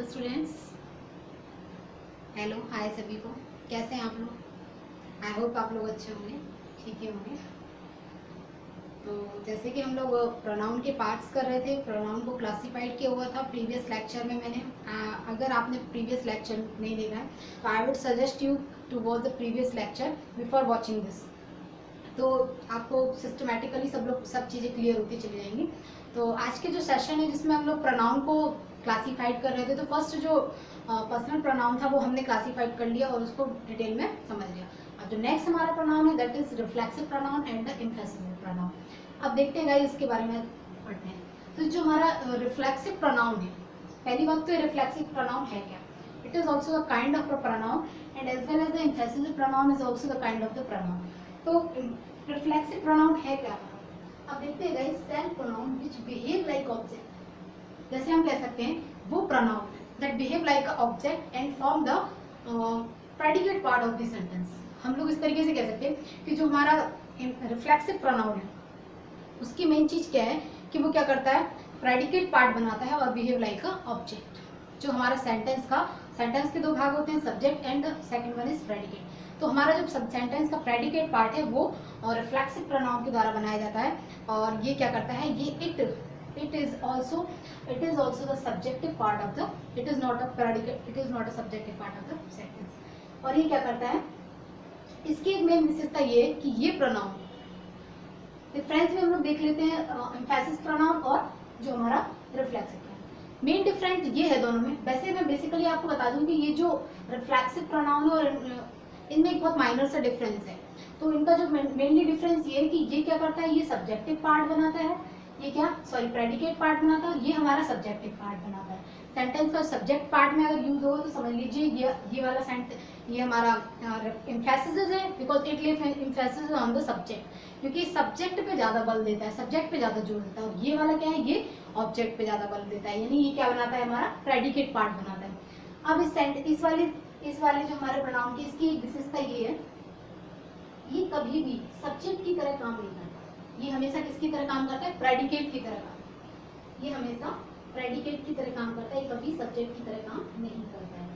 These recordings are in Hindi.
स्टूडेंट्स, हेलो हाय सभी को। कैसे हैं आप लोग? आई होप आप लोग अच्छे होंगे, ठीक ही होंगे। तो जैसे कि हम लोग प्रोनाउन के पार्ट्स कर रहे थे, प्रोनाउन को क्लासिफाइड किया हुआ था प्रीवियस लेक्चर में मैंने। अगर आपने प्रीवियस लेक्चर नहीं देखा है तो I would suggest you to watch the previous lecture before watching this. तो आपको सिस्टमेटिकली सब चीज़ें क्लियर होती चली जाएंगी। तो आज के जो सेशन है जिसमें हम लोग प्रोनाउन को क्लासिफाइड कर रहे थे, तो फर्स्ट जो पर्सनल प्रोनाउन था वो हमने क्लासिफाइड कर लिया और उसको डिटेल में समझ लिया। अब जो नेक्स्ट हमारा प्रोनाउन है that is reflexive pronoun and the एम्फेसिव pronoun. अब देखते हैं गाइस इसके बारे में पढ़ते हैं। तो जो हमारा रिफ्लेक्सिव प्रोनाउन है, पहली बात तो रिफ्लेक्सिव प्रोनाउन है क्या? It is also the kind of a pronoun and as well as the एम्फेसिव pronoun is also the kind of the pronoun. तो रिफ्लेक्सिव प्रोनाउन है क्या? अब देखते हैं guys, self pronoun which behave like object. जैसे हम कह सकते हैं वो pronoun that behave like a object and form the predicate part of the sentence. हम लोग इस तरीके से कह सकते हैं कि जो हमारा रिफ्लेक्सिव प्रोनाउन है उसकी मेन चीज क्या है कि वो क्या करता है, प्रेडिकेट पार्ट बनाता है और बिहेव लाइक अ ऑब्जेक्ट। जो हमारा सेंटेंस के दो भाग होते हैं, subject and second one is predicate. तो हमारा जो सेंटेंस का प्रेडिकेट पार्ट है वो रिफ्लेक्सिव प्रोनाउन के द्वारा बनाया जाता है और ये क्या करता है, ये it is also the subjective part of the, it is not a subjective part of the sentence। और ये क्या करता है, इसकी एक मेन विशेषता ये है कि ये प्रोनाउन डिफरेंस में हम लोग देख लेते हैं एम्फेसिस प्रोनाउन और जो हमारा रिफ्लेक्सिव प्रोनाउन। मेन डिफरेंस ये है दोनों में। वैसे मैं बेसिकली आपको बता दूं कि ये जो रिफ्लेक्सिव प्रोनाउन है और इनमें एक बहुत माइनर सा डिफरेंस है। तो इनका जो मेनली डिफरेंस ये है कि ये क्या करता है, ये सब्जेक्टिव पार्ट बनाता है, ये क्या प्रेडिकेट पार्ट बनाता है, ये हमारा सब्जेक्टिव पार्ट बनाता है। सेंटेंस का सब्जेक्ट पार्ट में अगर यूज होगा तो समझ लीजिए ये वाला ये हमारा एम्फेसिस है, because it leaves emphasis on the subject, क्योंकि सब्जेक्ट पे ज्यादा बल देता है, सब्जेक्ट पे ज्यादा जोर देता है। और ये वाला क्या है, ये ऑब्जेक्ट पे ज्यादा बल देता है, यानी ये क्या बनाता है, हमारा प्रेडिकेट पार्ट बनाता है। अब इस वाले जो हमारे प्रोनाउन की इसकी एक विशेषता ये है, ये कभी भी सब्जेक्ट की तरह काम नहीं करता। ये हमेशा किसकी तरह काम करता है, प्रेडिकेट की तरह काम। ये हमेशा प्रेडिकेट की तरह काम करता है, कभी सब्जेक्ट की तरह काम नहीं करता है।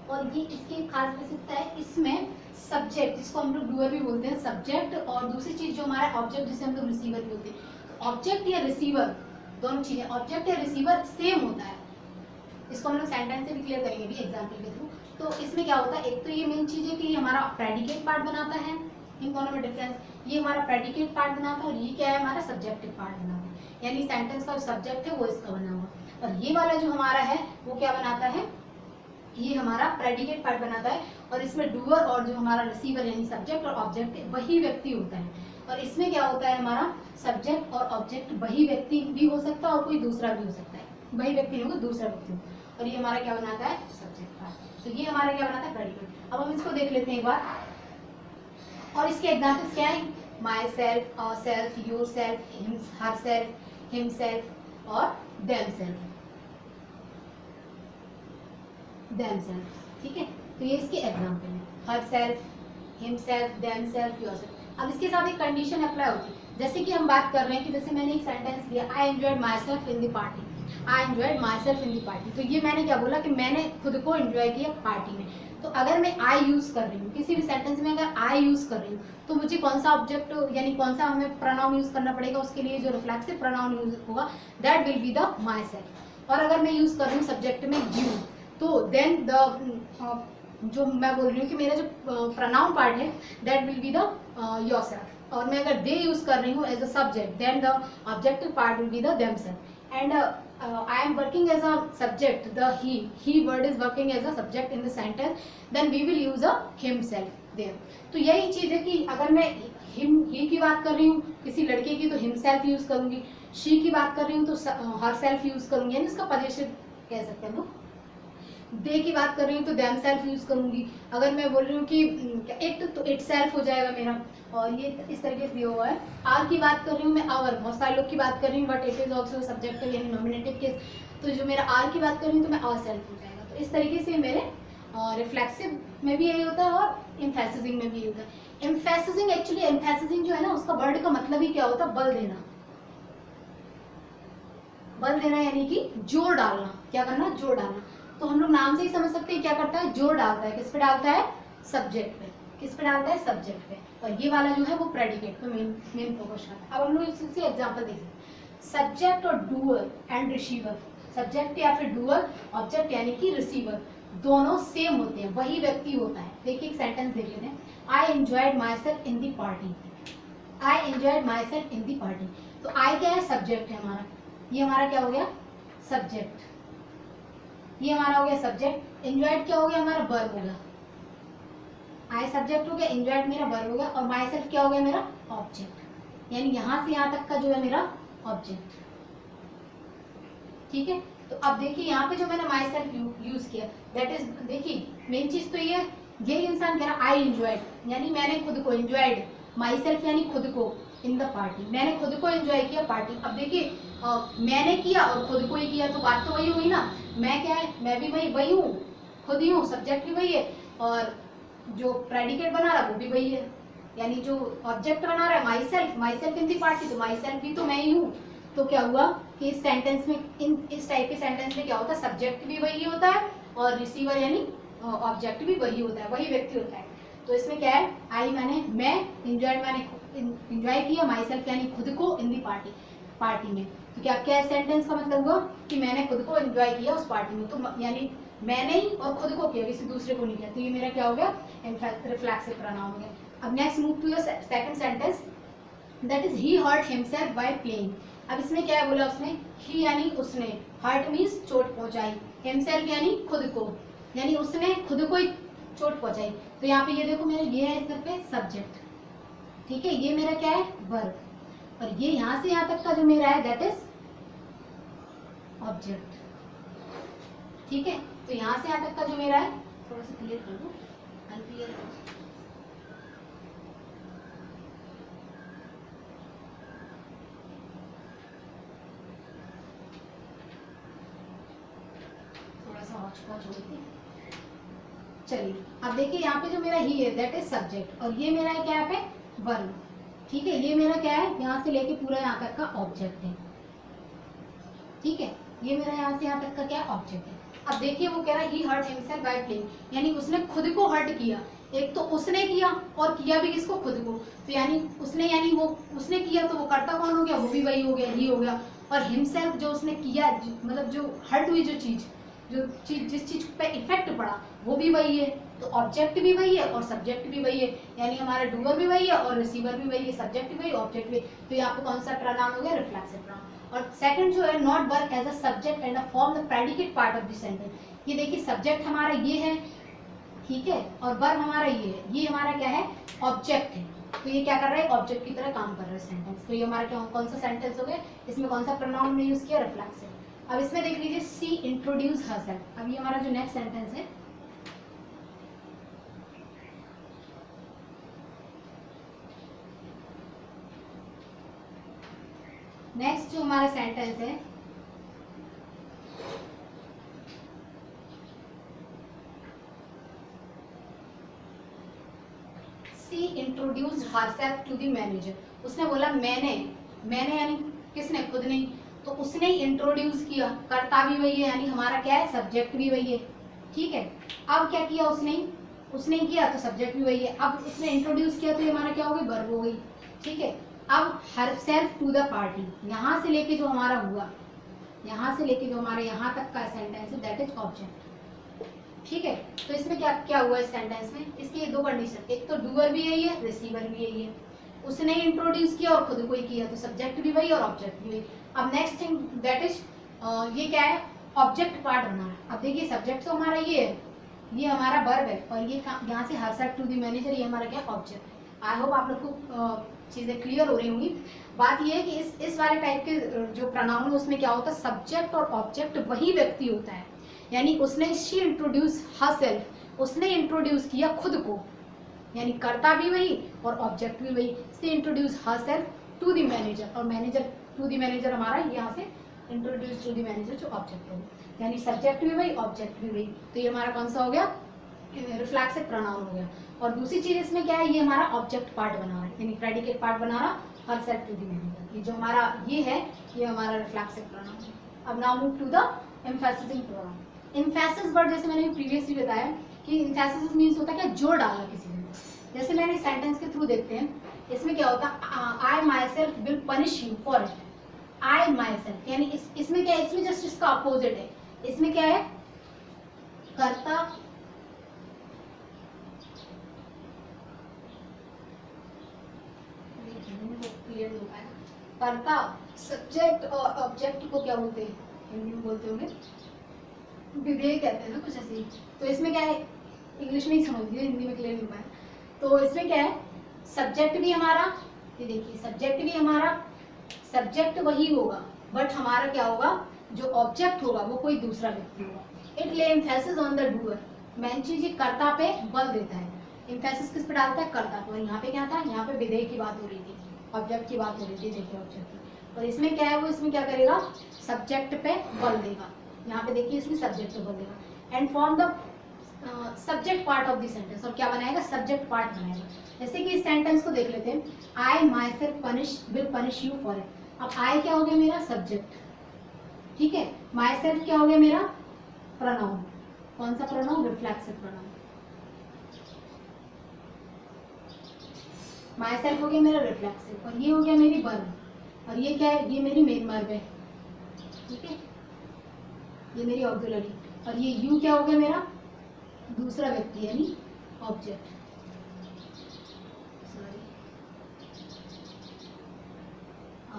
और ये इसकी एक खास विशेषता है, इसमें सब्जेक्ट जिसको हम लोग डूअर भी बोलते हैं, सब्जेक्ट, और दूसरी चीज जो हमारा ऑब्जेक्ट जिसे हम लोग रिसीवर भी बोलते हैं। ऑब्जेक्ट या रिसीवर दोनों चीजें, ऑब्जेक्ट या रिसीवर सेम होता है। इसको हम लोग सेंटेंस से भी क्लियर करेंगे भी एग्जाम्पल के थ्रू। तो इसमें क्या होता है, एक तो ये मेन चीज है कि ये हमारा प्रेडिकेट पार्ट बनाता है, इन दोनों में डिफरेंस, ये हमारा प्रेडिकेट पार्ट बनाता है और ये क्या है, हमारा सब्जेक्टिव पार्ट बनाता है, यानी सेंटेंस का जो सब्जेक्ट है वो इसका बना हुआ। और ये वाला जो हमारा है वो क्या बनाता है, ये हमारा प्रेडिकेट पार्ट बनाता है और इसमें डूअर और जो हमारा रिसीवर यानी सब्जेक्ट और ऑब्जेक्ट वही व्यक्ति होता है। और इसमें क्या होता है, हमारा सब्जेक्ट और ऑब्जेक्ट वही व्यक्ति भी हो सकता है और कोई दूसरा भी हो सकता है, वही व्यक्ति नहीं होगा दूसरा व्यक्ति हो। और ये हमारा क्या बनाता है, सब्जेक्ट पार्ट। तो ये हमारा क्या बनाता है, प्रेडिकेट। अब हम इसको देख लेते हैं एक बार, और इसके एग्जाम्पल्स क्या है, myself, ourself, yourself, herself, himself और देम सेल्फ। ठीक है, तो ये इसके एग्जाम्पल है, herself, himself, themself, yourself. अब इसके साथ एक कंडीशन अप्लाई होती है, जैसे कि हम बात कर रहे हैं कि जैसे मैंने एक सेंटेंस दिया, I enjoyed my self in the party, I enjoyed my self in the party. तो ये मैंने क्या बोला कि मैंने खुद को एंजॉय किया पार्टी में। तो अगर मैं आई यूज कर रही हूँ किसी भी सेंटेंस में, अगर आई यूज कर रही हूँ तो मुझे कौन सा ऑब्जेक्ट यानी कौन सा हमें प्रोनाउन यूज करना पड़ेगा, उसके लिए जो रिफ्लेक्सिव प्रोनाउन यूज होगा that will be the my self. और अगर मैं यूज कर रही हूँ सब्जेक्ट में यू, तो देन द जो मैं बोल रही हूँ कि मेरा जो प्रोनाउन पार्ट है that will be the yourself. और मैं अगर दे यूज कर रही हूँ as a subject, then the objective part will be the themself. And I am working as a subject, the he word is working as a subject in the sentence, then we will use a himself there। तो यही चीज है कि अगर मैं he की बात कर रही हूँ किसी लड़के की तो himself यूज करूंगी, she की बात कर रही हूँ तो herself यूज करूंगी, यानी इसका पोजेसिव कह सकते हैं हम लोग। दे की बात कर रही हूँ तो देम सेल्फ यूज करूंगी। अगर मैं बोल रही हूँ कि इट तो इट सेल्फ हो जाएगा मेरा, और ये इस तरीके से दिया हुआ है। आर की बात कर रही हूँ मैं, आवर, बहुत सारे लोग की बात कर रही हूँ but it is also subjective यानी नॉमिनेटिव केस। तो जो मेरा आर की बात कर रही हूँ तो मैं आवर सेल्फ हो जाएगा। तो इस तरीके से मेरे रिफ्लेक्सिव में भी यही होता है और एम्फेसिजिंग में भी यही होता है। एम्फेसिजिंग एक्चुअली एम्फेसिजिंग जो है ना, उसका वर्ड का मतलब ही क्या होता है, बल देना। बल देना यानी कि जोर डालना, क्या करना, जोर डालना। तो हम लोग नाम से ही समझ सकते हैं क्या करता है, जोर डालता है। किस पे डालता है, सब्जेक्ट पे। किस पे डालता है, सब्जेक्ट पे। और ये वाला जो है वो प्रेडिकेट पे मेन फोकस करता है। अब हम लोग इससे एग्जांपल देखते हैं, सब्जेक्ट और डूअर एंड रिसीवर। सब्जेक्ट या फिर डूअर, ऑब्जेक्ट यानी कि रिसीवर, दोनों सेम होते हैं, वही व्यक्ति होता है। देखिए एक सेंटेंस देख लेते हैं, I enjoyed my self in the party. I enjoyed my self in the party. तो आई क्या है, सब्जेक्ट है हमारा, ये हमारा क्या हो गया, सब्जेक्ट, ये हमारा हो गया सब्जेक्ट। एंजॉयड क्या हो गया, हमारा वर्ब हो गया। आई सब्जेक्ट हो गया, एंजॉयड मेरा वर्ब हो गया, और माई सेल्फ क्या हो गया, मेरा ऑब्जेक्ट। यानी यहां से यहां तक का जो है मेरा ऑब्जेक्ट। ठीक है, तो अब देखिए यहाँ पे जो मैंने माई सेल्फ यूज किया, दैट इज, देखिए मेन चीज तो ये इंसान कह रहा आई एंजॉयड, यानी मैंने खुद को, एंजॉयड माई सेल्फ यानी खुद को, इन द पार्टी, मैंने खुद को एंजॉय किया पार्टी। अब देखिए मैंने किया और खुद को ही किया, तो बात तो वही हुई ना। मैं क्या है, मैं भी वही हूँ, खुद ही हूँ, सब्जेक्ट भी वही है, और जो प्रेडिकेट बना रहा वो भी वही है, यानी जो ऑब्जेक्ट बना रहा है my self in the party, तो माई सेल्फ भी तो मैं ही हूँ। तो क्या हुआ कि इस सेंटेंस में, इस टाइप के सेंटेंस में क्या होता है, सब्जेक्ट भी वही होता है और रिसीवर यानी ऑब्जेक्ट भी वही होता है, वही व्यक्ति होता है। तो इसमें क्या है, आई माने मैं, एंजॉयड माने एंजॉय किया, माई सेल्फ यानी खुद को, इन दी पार्टी में। तो क्या क्या सेंटेंस का मतलब हुआ कि मैंने खुद को एंजॉय किया उस पार्टी में, तो यानी मैंने ही और खुद को किया, किसी दूसरे को नहीं किया। तो ये मेरा क्या हो गया, रिफ्लेक्सिव प्रोनाउन हो गया। अब next move to your second sentence, that is he hurt himself by playing. अब इसमें क्या है बोला उसने, ही यानी उसने, हर्ट मीन्स चोट पहुंचाई, हिमसेल्फ यानी खुद को, यानी उसने खुद को ही चोट पहुंचाई। तो यहाँ पे ये देखो मेरा ये है इस पे सब्जेक्ट, ठीक है, ये मेरा क्या है, वर्ब, और ये यहाँ से यहाँ तक का जो मेरा है दैट इज ऑब्जेक्ट। ठीक है, तो यहाँ से यहाँ तक का जो मेरा है, थोड़ा सा क्लियर कर दो, अनक्लियर चलिए। अब देखिए यहाँ पे जो मेरा ही है दैट इज सब्जेक्ट, और ये मेरा है क्या, यहाँ पे वर्ब। ठीक है, ये मेरा क्या है, यहाँ से लेके पूरा यहाँ तक का ऑब्जेक्ट है। ठीक है, ये मेरा यहाँ से यहाँ तक का क्या ऑब्जेक्ट है। अब देखिए वो कह रहा है ही हर्ट हिमसेल्फ बाय प्लेइंग, यानी उसने खुद को हर्ट किया। एक तो उसने किया और किया भी किसको, खुद को। तो यानी उसने, यानी वो उसने किया, तो वो करता कौन हो गया, वो भी वही हो गया, ही हो गया। और हिमसेल्फ जो उसने किया, मतलब जो हर्ट हुई, जो चीज जिस चीज पे इफेक्ट पड़ा वो भी वही है। तो ऑब्जेक्ट भी वही है और सब्जेक्ट भी वही है, यानी हमारा डूअर भी वही है और रिसीवर भी वही है, सब्जेक्ट भी वही, ऑब्जेक्ट भी। तो यहाँ पे कौन सा प्रोनाउन हो गया, रिफ्लेक्सिव प्रोनाउन। और सेकंड जो है, not work as a subject and form the predicate part of the sentence. ये देखिए सब्जेक्ट हमारा ये है, ठीक है, और वर्ब हमारा ये है, ये हमारा क्या है, ऑब्जेक्ट है। तो ये क्या कर रहा है, ऑब्जेक्ट की तरह काम कर रहा है सेंटेंस। तो ये हमारा क्या, कौन सा सेंटेंस हो गया, इसमें कौन सा प्रोनाउन हमने यूज किया, रिफ्लेक्सिव। अब इसमें देख लीजिए, सी इंट्रोड्यूस हरसेल्फ। अब ये हमारा जो नेक्स्ट सेंटेंस है, नेक्स्ट जो हमारा सेंटेंस है, she introduced herself to the manager. उसने बोला मैंने यानी किसने, खुद नहीं, तो उसने ही इंट्रोड्यूस किया, कर्ता भी वही है, यानी हमारा क्या है, सब्जेक्ट भी वही है। ठीक है, अब क्या किया उसने किया, तो सब्जेक्ट भी वही है। अब उसने इंट्रोड्यूस किया, तो ये हमारा क्या हो गई, वर्ब हो गई। ठीक है, अब हरसेल्फ टू द पार्टी, यहाँ से लेके जो हमारा हुआ, यहाँ से लेके जो हमारे यहाँ तक का सेंटेंस है दैट इज ऑब्जेक्ट। ठीक है, तो इसमें क्या क्या हुआ इस सेंटेंस में, इसकी दो कंडीशन, एक तो डूअर भी यही है, रिसीवर भी यही है। उसने इंट्रोड्यूस किया और खुद को ही किया, तो सब्जेक्ट भी वही और ऑब्जेक्ट भी वही। अब नेक्स्ट थिंग दैट इज, ये क्या है, ऑब्जेक्ट पार्ट बना है। अब देखिए सब्जेक्ट तो हमारा ये है, ये हमारा वर्ब है, और ये यहाँ से हरसेल्फ टू द मैनेजर, ये हमारा क्या, ऑब्जेक्ट है। आई होप आप लोग को चीजें क्लियर हो रही होंगी। बात ये है कि इस वाले टाइप के जो प्रोनाउन है उसमें क्या होता है, सब्जेक्ट और ऑब्जेक्ट वही व्यक्ति होता है। यानी उसने, शी इंट्रोड्यूस हरसेल्फ, उसने इंट्रोड्यूस किया खुद को, यानी कर्ता भी वही और ऑब्जेक्ट भी वही। She introduce herself to the manager, और मैनेजर टू द मैनेजर हमारा यहाँ से इंट्रोड्यूस टू द मैनेजर जो ऑब्जेक्ट है, यानी सब्जेक्ट भी वही, ऑब्जेक्ट भी वही। तो ये हमारा कौन सा हो गया, रिफ्लेक्सिव प्रोनाउन हो गया। और दूसरी चीज इसमें क्या है, ये हमारा ऑब्जेक्ट पार्ट बना रहा है, यानी प्रेडिकेट पार्ट बना रहा हरसेल्फ टू द मैनेजर। ये जो हमारा ये है, ये हमारा रिफ्लेक्सिव प्रोनाउन है। अब now move to the emphasising pronoun. Emphasis word जैसे मैंने प्रीवियसली बताया कि इम्फेसिस मीन्स होता है क्या, जोर डालना किसी ने। जैसे मैंने सेंटेंस के थ्रू देखते हैं, इसमें क्या होता है, I myself will punish you for it. I myself यानी इसमें क्या है, इसमें जस्ट इसका अपोजिट है। इसमें क्या है, कर्ता क्लियर हो पाएगा, कर्ता सब्जेक्ट और ऑब्जेक्ट को क्या बोलते हैं, हिंदी में बोलते होंगे विधेय कहते हैं ना कुछ ऐसे ही। तो इसमें क्या है, इंग्लिश में ही समझ लीजिए, हिंदी में क्लियर नहीं पाया। तो इसमें क्या है, सब्जेक्ट भी हमारा, ये देखिए सब्जेक्ट भी हमारा, सब्जेक्ट वही होगा बट हमारा क्या होगा, जो ऑब्जेक्ट होगा वो कोई दूसरा व्यक्ति होगा। इट ले emphasis on the doer, main चीज ये कर्ता पे बल देता है। एम्फेसिस किस पे डालता है, कर्ता पे। और यहाँ पे क्या था, यहाँ पे विधेय की बात हो रही थी, ऑब्जेक्ट की बात हो रही थी, देखिए ऑब्जेक्ट की। और इसमें क्या है, वो इसमें क्या करेगा, सब्जेक्ट पे बल देगा। यहाँ पे देखिए इसमें सब्जेक्ट पे बल देगा। And form the subject part of the sentence, और क्या बनाएगा, सब्जेक्ट पार्ट बनाएगा। जैसे कि इस सेंटेंस को देख लेते हैं, I myself punish will punish you for it. अब आई क्या हो गया मेरा, सब्जेक्ट, ठीक है। माई सेल्फ क्या हो गया मेरा, प्रोनाउन। कौन सा pronoun, reflexive pronoun. My self हो गया मेरा रिफ्लेक्सिव, और ये हो गया मेरी वर्ब, और ये क्या है, ये मेरी मेन वर्ब है, ठीक है, ये मेरी ऑक्सिलरी। और ये यू क्या हो गया मेरा, दूसरा व्यक्ति यानी ऑब्जेक्ट, सॉरी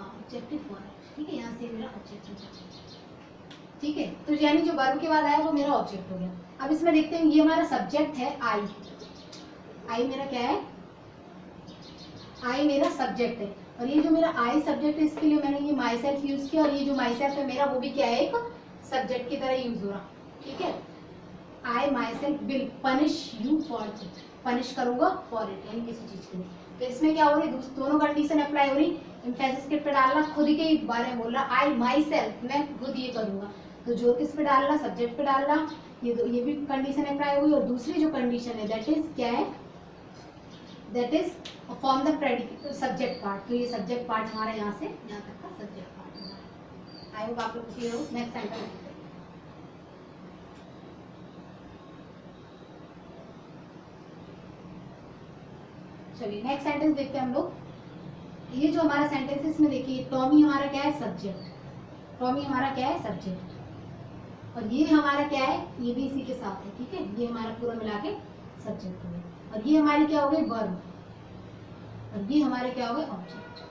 ऑब्जेक्टिव फॉर्म, ठीक है, यहाँ से मेरा ऑब्जेक्टिव, ठीक है। तो यानी जो वर्ब के बाद आया वो मेरा ऑब्जेक्ट हो गया। अब इसमें देखते हैं, ये हमारा सब्जेक्ट है आई, आई मेरा क्या है, आई मेरा सब्जेक्ट है। और ये जो मेरा आई सब्जेक्ट है, इसके लिए मैंने ये माई सेल्फ यूज किया, और ये जो माई सेल्फ है मेरा वो भी क्या है, एक सब्जेक्ट की तरह यूज हो रहा, ठीक है। I myself will punish you for it, punish करूंगा फॉर इट यानी किसी चीज के लिए। तो इसमें क्या हो रही, दोनों कंडीशन अप्लाई हो रही। एम्फेसिस किस पे डालना, खुद के ही बारे में बोल रहा, आई माई सेल्फ, मैं खुद ये करूंगा। तो जो किस पे डालना, सब्जेक्ट पे डालना, ये भी कंडीशन अप्लाई हुई। और दूसरी जो कंडीशन है दैट इज क्या है, that is form the predicate subject part. तो ये सब्जेक्ट पार्ट हमारा यहाँ से यहाँ तक का सब्जेक्ट पार्ट हमारा। आई होप आप लोग क्लियर हो। नेक्स्ट सेंटेंस, चलिए नेक्स्ट सेंटेंस देखते हैं हम लोग। ये जो हमारा सेंटेंस है इसमें देखिए, टॉमी हमारा क्या है, सब्जेक्ट, टॉमी हमारा क्या है, सब्जेक्ट, और ये हमारा क्या है, ये भी इसी के साथ है, ठीक है, ये हमारा पूरा मिला के सब्जेक्ट हो गया। और ये हमारी क्या हो गई, वर्ब, और ये हमारे क्या हो गए, ऑब्जेक्ट।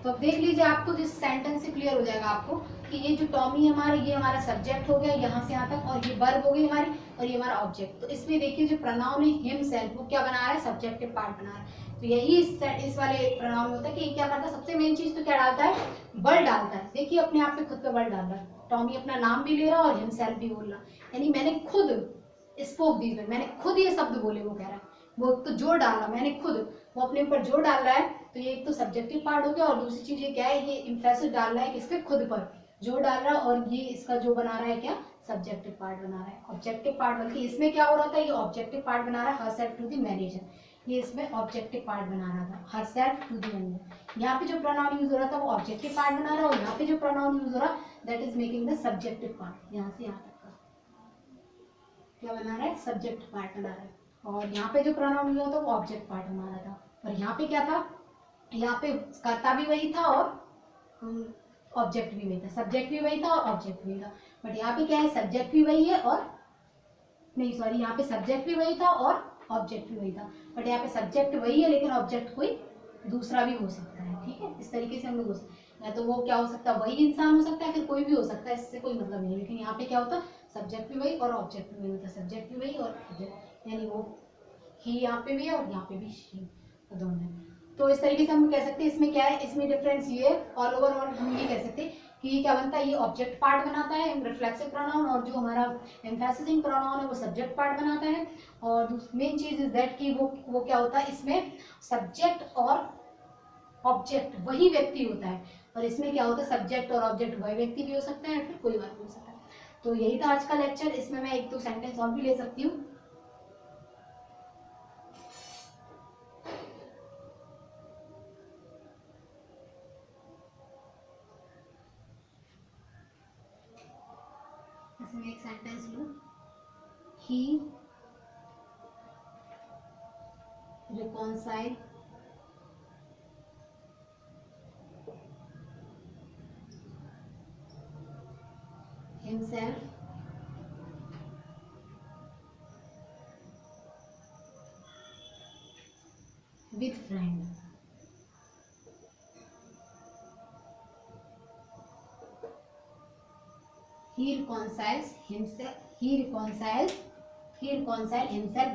तो अब देख लीजिए, आपको जिस सेंटेंस से क्लियर हो जाएगा आपको कि ये जो टॉमी है हमारा, ये हमारा सब्जेक्ट हो गया यहाँ से यहाँ तक, और ये वर्ब हो गई हमारी, और ये हमारा ऑब्जेक्ट। तो इसमें देखिए जो प्रोनाउन है हिमसेल्फ, वो क्या बना रहा है, सब्जेक्टिव पार्ट बना रहा है। तो यही इस वाले प्रोनाउन में होता है कि क्या करता है, सबसे मेन चीज तो क्या डालता है, बल डालता है। देखिए अपने आप पे खुद पे बल डाल रहा है, टॉमी अपना नाम भी ले रहा है और हिमसेल्फ भी बोल रहा, यानी मैंने खुद स्पोक दीज, मैंने खुद ये शब्द बोले, वो कह रहा है, वो तो जोर डाल रहा, मैंने खुद, वो अपने ऊपर जोर डाल रहा है। तो ये एक तो सब्जेक्टिव पार्ट हो गया, और दूसरी चीज ये क्या है, ये इम्फेसिस डाल रहा है किसके, खुद पर जोर डाल रहा है, और ये इसका जो बना रहा है क्या, सब्जेक्टिव पार्ट बना रहा है, ऑब्जेक्टिव पार्ट। बल्कि इसमें क्या हो रहा था, ये ऑब्जेक्टिव पार्ट बना रहा है, herself to the manager, ये इसमें ऑब्जेक्टिव पार्ट बना रहा था, herself to the manager. यहाँ पे जो प्रोनाउन यूज हो रहा था वो ऑब्जेक्टिव पार्ट बना रहा है, और यहाँ पे जो प्रोनाउन यूज हो रहा that is making the subjective part, यहाँ से यहाँ तक का क्या बना रहा है, सब्जेक्ट पार्ट बना रहा है। और यहाँ पे जो प्रोनाउन यूज होता है वो ऑब्जेक्ट पार्ट बना रहा था। और यहाँ पे क्या था, यहाँ पे कर्ता भी वही था और ऑब्जेक्ट भी वही था, सब्जेक्ट भी वही था और ऑब्जेक्ट भी वही था। बट यहाँ पे क्या है, सब्जेक्ट भी वही है और नहीं सॉरी, यहाँ पे सब्जेक्ट भी वही था और ऑब्जेक्ट भी वही था। बट यहाँ पे सब्जेक्ट वही है लेकिन ऑब्जेक्ट कोई दूसरा भी हो सकता है, ठीक है। इस तरीके से हम लोग हो सकते हैं, या तो वो क्या हो सकता है, वही इंसान हो सकता है, फिर कोई भी हो सकता है, इससे कोई मतलब नहीं है। लेकिन यहाँ पे क्या होता है, सब्जेक्ट भी वही और ऑब्जेक्ट भी वही होता है, सब्जेक्ट भी वही और ऑब्जेक्ट, यानी वो ही यहाँ पे भी है और यहाँ पे भी शी, दोनों है। तो इस तरीके से हम कह सकते हैं इसमें क्या है, इसमें डिफरेंस ये है, ऑल ओवर और हम ये कह सकते हैं कि ये क्या बनता है, ये ऑब्जेक्ट पार्ट बनाता है रिफ्लेक्सिव प्रोनाउन, और जो हमारा एम्फेसिसिंग प्रोनाउन है वो सब्जेक्ट पार्ट बनाता है। और मेन चीज इज दैट कि वो क्या होता है, इसमें सब्जेक्ट और ऑब्जेक्ट वही व्यक्ति होता है, और इसमें क्या होता है, सब्जेक्ट और ऑब्जेक्ट वही व्यक्ति भी हो सकता है, फिर कोई बात नहीं हो सकता है। तो यही था आज का लेक्चर। इसमें मैं एक दो सेंटेंस और भी ले सकती हूँ। इसमें एक he reconcile himself with friend. He reconciles himself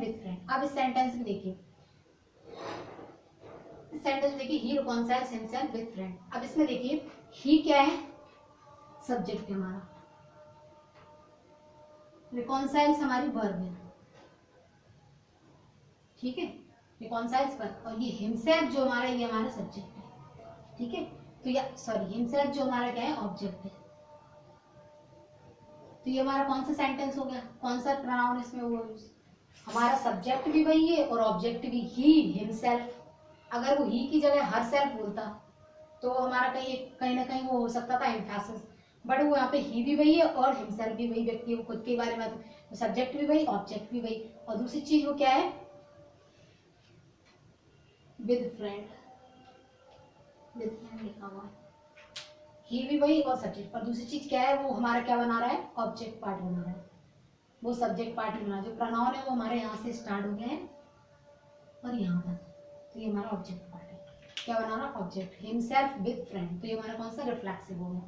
with friend. अब इस सेंटेंस में देखिए, ही reconciles himself with friend. अब इसमें देखिए ही क्या है, सब्जेक्ट है हमारा, reconciles हमारी वर्ब है, ठीक है, reconciles वर्ब, और ये himself जो हमारा, ये हमारा सब्जेक्ट है, ठीक है। तो या सॉरी, himself जो हमारा क्या है, ऑब्जेक्ट है। तो ये हमारा कौन सा सेंटेंस हो गया, कौन सा प्रोनाउन इसमें वो, हमारा सब्जेक्ट भी वही है और ऑब्जेक्ट भी, ही हिमसेल्फ। अगर वो ही की जगह हर सेल्फ बोलता तो हमारा कहीं ना कहीं वो हो सकता था एम्फेसिस, बट वो यहाँ पे ही भी वही है और हिमसेल्फ भी वही व्यक्ति है, वो खुद के बारे में, तो सब्जेक्ट भी वही, ऑब्जेक्ट भी वही, और दूसरी चीज वो क्या है, विद फ्रेंड लिखा हुआ है, ही भी वही और सब्जेक्ट, और दूसरी चीज क्या है, वो हमारा क्या बना रहा है, ऑब्जेक्ट पार्ट बना रहा है, वो सब्जेक्ट पार्ट ही बना, जो प्रोनाउन है वो हमारे यहाँ से स्टार्ट हो गया है और यहाँ तक, तो ये हमारा ऑब्जेक्ट पार्ट है, क्या बना रहा, ऑब्जेक्ट, हिमसेल्फ विद फ्रेंड, तो ये हमारा कौन सा, रिफ्लेक्सिव हो गया।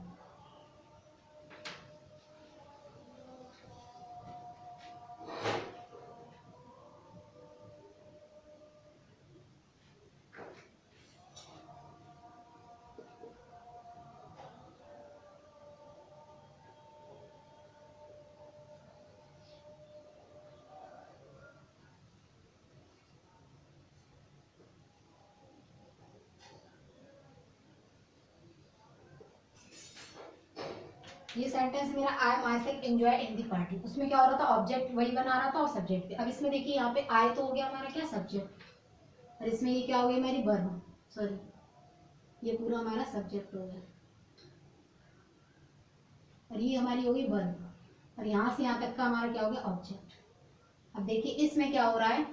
ये सेंटेंस मेरा, I myself enjoy in the party, उसमें क्या हो रहा था, ऑब्जेक्ट वही बना रहा था और सब्जेक्ट भी। अब इसमें देखिए यहाँ पे आई तो हो गया हमारा क्या, सब्जेक्ट, और इसमें ये क्या हो गया, मेरी वर्ब, सॉरी ये पूरा हमारा सब्जेक्ट हो गया और ये हमारी हो गई वर्ब, और यहाँ से यहाँ तक का हमारा क्या हो गया, ऑब्जेक्ट। अब देखिए इसमें क्या हो रहा है,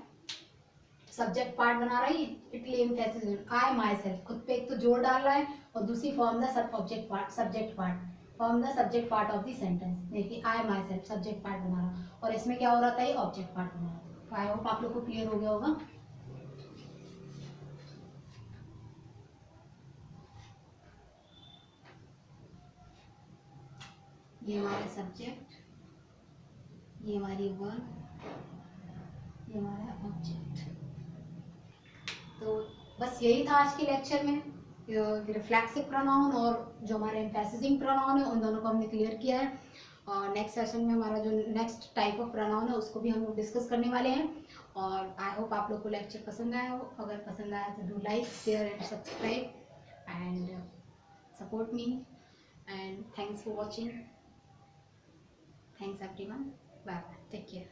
सब्जेक्ट पार्ट बना रहा है, Italy emphasis, I my self, खुद पे एक तो जोर डाल रहा है और दूसरी form the sub object part, subject part, form the subject part of the sentence. देखिए आई माई सेल्फ सब्जेक्ट पार्ट बना रहा, और इसमें क्या हो रहा था, ये ऑब्जेक्ट पार्ट बना रहा। तो आई होप आप लोग को क्लियर हो गया होगा। ये हमारा सब्जेक्ट, ये हमारी वर्ब, ये हमारा ऑब्जेक्ट। तो बस यही था आज के लेक्चर में, रिफ्लेक्सिव प्रोनाउन और जो हमारे एम्फेसिजिंग प्रोनाउन है उन दोनों को हमने क्लियर किया है। और नेक्स्ट सेशन में हमारा जो नेक्स्ट टाइप ऑफ प्रोनाउन है उसको भी हम लोग डिस्कस करने वाले हैं। और आई होप आप लोग को लेक्चर पसंद आया हो, अगर पसंद आया तो do like share and subscribe and support me, and thanks for watching, thanks everyone, bye bye, take care.